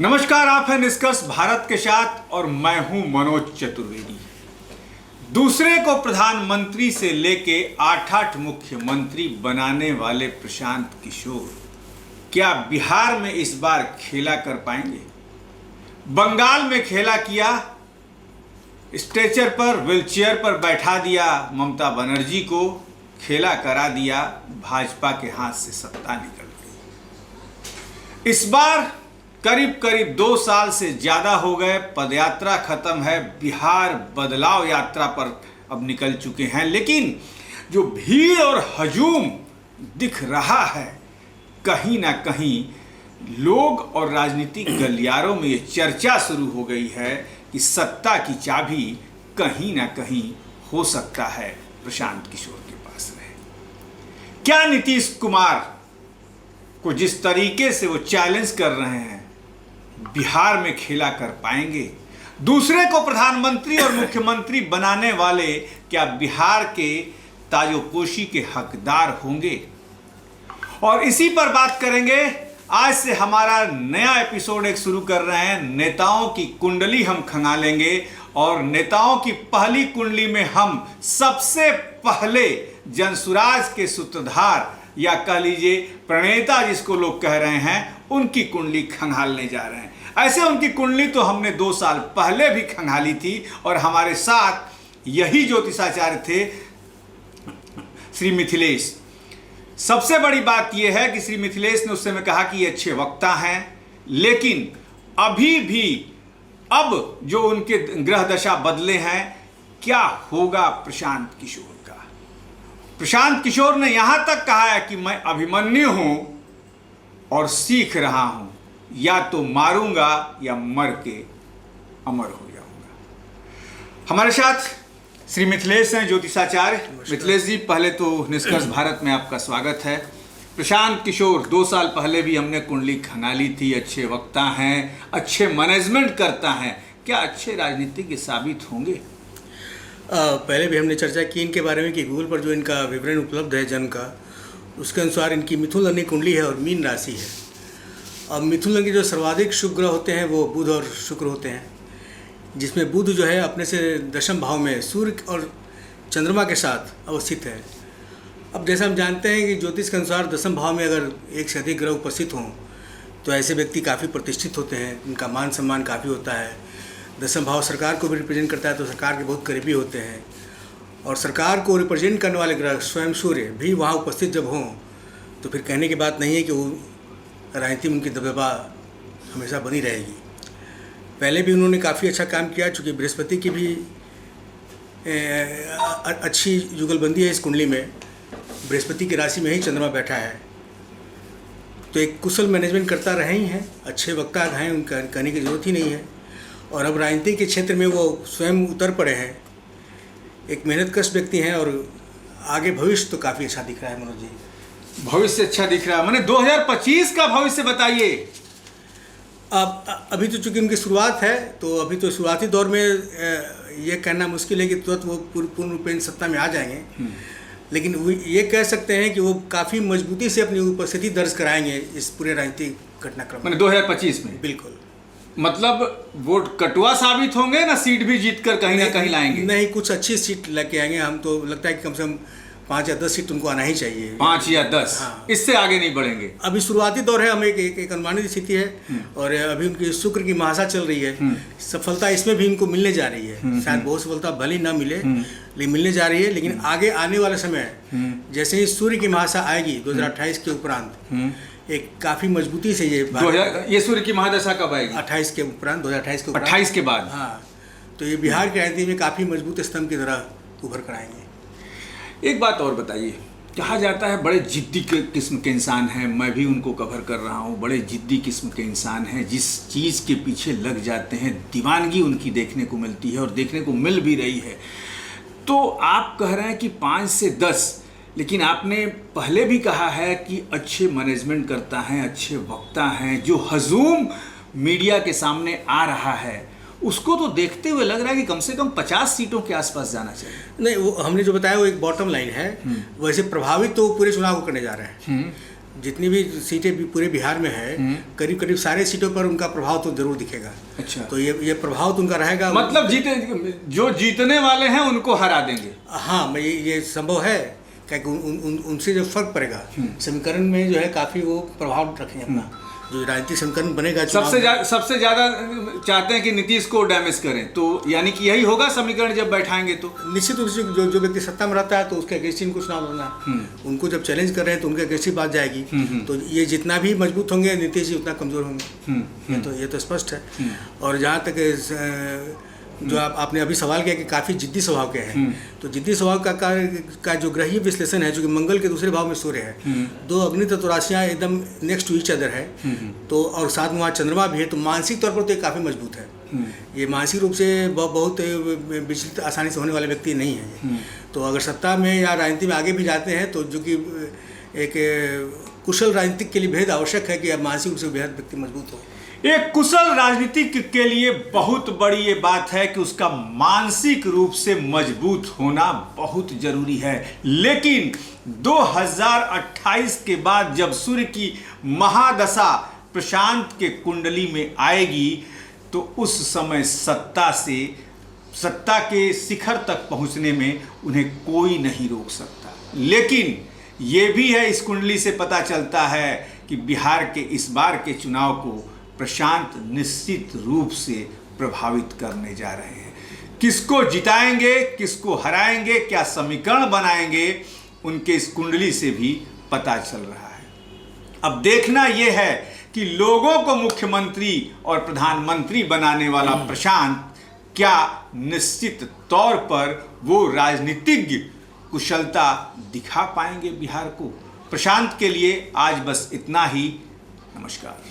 नमस्कार, आप हैं निष्कर्ष भारत के साथ और मैं हूं मनोज चतुर्वेदी। दूसरे को प्रधानमंत्री से लेके 8 मुख्यमंत्री बनाने वाले प्रशांत किशोर क्या बिहार में इस बार खेला कर पाएंगे? बंगाल में खेला किया, स्ट्रेचर पर व्हीलचेयर पर बैठा दिया ममता बनर्जी को, खेला करा दिया, भाजपा के हाथ से सत्ता निकल गई। इस बार करीब 2 साल से ज्यादा हो गए, पदयात्रा खत्म है, बिहार बदलाव यात्रा पर अब निकल चुके हैं, लेकिन जो भीड़ और हजूम दिख रहा है, कहीं ना कहीं लोग और राजनीतिक गलियारों में ये चर्चा शुरू हो गई है कि सत्ता की चाबी कहीं ना कहीं हो सकता है प्रशांत किशोर के पास रहे। क्या नीतीश कुमार को जिस तरीके से वो चैलेंज कर रहे हैं, बिहार में खेला कर पाएंगे? दूसरे को प्रधानमंत्री और मुख्यमंत्री बनाने वाले क्या बिहार के ताजोपोशी के हकदार होंगे? और इसी पर बात करेंगे। आज से हमारा नया एपिसोड एक शुरू कर रहे हैं। नेताओं की कुंडली हम खंगालेंगे और नेताओं की पहली कुंडली में हम सबसे पहले जनसुराज के सूत्रधार या कह लीजिए प्रणेता जिसको लोग कह रहे हैं, उनकी कुंडली खंगालने जा रहे हैं। ऐसे उनकी कुंडली तो हमने 2 साल पहले भी खंगाली थी और हमारे साथ यही ज्योतिषाचार्य थे, श्री मिथिलेश। सबसे बड़ी बात यह है कि श्री मिथिलेश ने उस समय कहा कि ये अच्छे वक्ता हैं, लेकिन अभी भी अब जो उनके ग्रह दशा बदले हैं, क्या होगा प्रशांत किशोर का? प्रशांत किशोर ने यहां तक कहा है कि मैं अभिमन्यु हूं और सीख रहा हूं, या तो मारूंगा या मर के अमर हो जाऊंगा। हमारे साथ श्री मिथिलेश हैं, ज्योतिषाचार्य। मिथिलेश जी, पहले तो निष्कर्ष भारत में आपका स्वागत है। प्रशांत किशोर 2 साल पहले भी हमने कुंडली खंगाली थी, अच्छे वक्ता हैं, अच्छे मैनेजमेंट करता हैं, क्या अच्छे राजनीतिज्ञ साबित होंगे? पहले भी हमने चर्चा की इनके बारे में कि गूगल पर जो इनका विवरण उपलब्ध है जन्म का, उसके अनुसार इनकी मिथुन लग्न कुंडली है और मीन राशि है। अब मिथुन लग्न के जो सर्वाधिक शुभ ग्रह होते हैं वो बुध और शुक्र होते हैं, जिसमें बुध जो है अपने से दशम भाव में सूर्य और चंद्रमा के साथ अवस्थित है। अब जैसा हम जानते हैं कि ज्योतिष के अनुसार दशम भाव में अगर एक से अधिक ग्रह उपस्थित हों तो ऐसे व्यक्ति काफ़ी प्रतिष्ठित होते हैं, उनका मान सम्मान काफ़ी होता है। दशम भाव सरकार को भी रिप्रेजेंट करता है तो सरकार के बहुत करीबी होते हैं, और सरकार को रिप्रेजेंट करने वाले ग्रह स्वयं सूर्य भी वहाँ उपस्थित जब हों तो फिर कहने की बात नहीं है कि वो राजनीति में उनकी दबदबा हमेशा बनी रहेगी। पहले भी उन्होंने काफ़ी अच्छा काम किया, चूँकि बृहस्पति की भी अच्छी जुगलबंदी है इस कुंडली में। बृहस्पति की राशि में ही चंद्रमा बैठा है, तो एक कुशल मैनेजमेंट करता रहे ही हैं, अच्छे वक्ता हैं, उनका कहने की जरूरत ही नहीं है। और अब राजनीति के क्षेत्र में वो स्वयं उतर पड़े हैं, एक मेहनतकश व्यक्ति हैं और आगे भविष्य तो काफ़ी अच्छा दिख रहा है। मनोज जी, भविष्य अच्छा दिख रहा है, मैंने 2025 का भविष्य बताइए। अब अभी तो चूँकि उनकी शुरुआत है, तो अभी तो शुरुआती दौर में ये कहना मुश्किल है कि तुरंत वो पूर्ण रूपेण सत्ता में आ जाएंगे, लेकिन वो ये कह सकते हैं कि वो काफ़ी मजबूती से अपनी उपस्थिति दर्ज कराएंगे इस पूरे राजनीतिक घटनाक्रम में 2025 में। बिल्कुल, मतलब वोट कटुआ साबित होंगे ना, सीट भी जीत कर कहीं ना कहीं लाएंगे? नहीं, कुछ अच्छी सीट लेके आएंगे। हम तो लगता है कि कम से कम 5 या 10 सीट उनको आना ही चाहिए। 5 या 10, हाँ। इससे आगे नहीं बढ़ेंगे। अभी शुरुआती दौर है, हमें एक अनुमानित स्थिति है, और अभी उनकी शुक्र की महासा चल रही है। सफलता इसमें भी इनको मिलने जा रही है, शायद बहुत सफलता भले ही ना मिले, लेकिन मिलने जा रही है। लेकिन आगे आने वाले समय जैसे ही सूर्य की महासा आएगी 2028 के उपरांत, एक काफ़ी मजबूती से ये सूर्य की महादशा कब आएगी? 28 के उपरांत, 2028 के उपरांत, 28 के बाद। हाँ, तो ये बिहार की राजनीति में काफ़ी मजबूत स्तंभ की तरह उभर कर आएंगे। एक बात और बताइए, कहा जाता है बड़े जिद्दी किस्म के इंसान हैं, मैं भी उनको कवर कर रहा हूँ, बड़े जिद्दी किस्म के इंसान हैं, जिस चीज़ के पीछे लग जाते हैं दीवानगी उनकी देखने को मिलती है और देखने को मिल भी रही है। तो आप कह रहे हैं कि 5 से 10, लेकिन आपने पहले भी कहा है कि अच्छे मैनेजमेंट करता है, अच्छे वक्ता हैं, जो हजूम मीडिया के सामने आ रहा है उसको तो देखते हुए लग रहा है कि कम से कम 50 सीटों के आसपास जाना चाहिए। नहीं, वो हमने जो बताया वो एक बॉटम लाइन है। वैसे प्रभावित तो पूरे चुनाव को करने जा रहे हैं। जितनी भी सीटें भी पूरे बिहार में है, करीब करीब सारे सीटों पर उनका प्रभाव तो जरूर दिखेगा। अच्छा, तो ये प्रभाव तो उनका रहेगा। मतलब जो जीतने वाले हैं उनको हरा देंगे। हाँ, मैं ये संभव है, क्योंकि उनसे जो फर्क पड़ेगा समीकरण में जो है काफ़ी वो प्रभाव रखेंगे अपना। जो राजनीतिक समीकरण बनेगा सबसे ज़्यादा चाहते हैं कि नीतीश को डैमेज करें, तो यानी कि यही होगा समीकरण जब बैठाएंगे तो निश्चित रूप से जो व्यक्ति सत्ता में रहता है तो उसके अगेंस्ट इनको चुनाव लड़ना है। उनको जब चैलेंज कर रहे हैं तो उनके अगेंस्ट ही बात जाएगी। तो ये जितना भी मजबूत होंगे नीतीश जी उतना कमज़ोर होंगे। ये तो स्पष्ट है। और जहाँ तक जो आपने अभी सवाल किया कि काफ़ी जिद्दी स्वभाव के हैं, तो जिद्दी स्वभाव का जो ग्रहीय विश्लेषण है, जो कि मंगल के दूसरे भाव में सूर्य है, 2 अग्नि तत्व राशियाँ एकदम नेक्स्ट टू ईच अदर है, तो और साथ में वहाँ चंद्रमा भी है, तो मानसिक तौर पर तो ये काफ़ी मजबूत है। ये मानसिक रूप से बहुत विचलित आसानी से होने वाले व्यक्ति नहीं है। तो अगर सत्ता में या राजनीति में आगे भी जाते हैं तो जो कि एक कुशल राजनीतिक के लिए बेहद आवश्यक है कि मानसिक रूप से बेहद व्यक्ति मजबूत हो। एक कुशल राजनीतिक के लिए बहुत बड़ी ये बात है कि उसका मानसिक रूप से मजबूत होना बहुत जरूरी है। लेकिन 2028 के बाद जब सूर्य की महादशा प्रशांत के कुंडली में आएगी तो उस समय सत्ता के शिखर तक पहुंचने में उन्हें कोई नहीं रोक सकता। लेकिन ये भी है, इस कुंडली से पता चलता है कि बिहार के इस बार के चुनाव को प्रशांत निश्चित रूप से प्रभावित करने जा रहे हैं। किसको जिताएंगे, किसको हराएंगे, क्या समीकरण बनाएंगे, उनके इस कुंडली से भी पता चल रहा है। अब देखना यह है कि लोगों को मुख्यमंत्री और प्रधानमंत्री बनाने वाला प्रशांत क्या निश्चित तौर पर वो राजनीतिज्ञ कुशलता दिखा पाएंगे बिहार को। प्रशांत के लिए आज बस इतना ही। नमस्कार।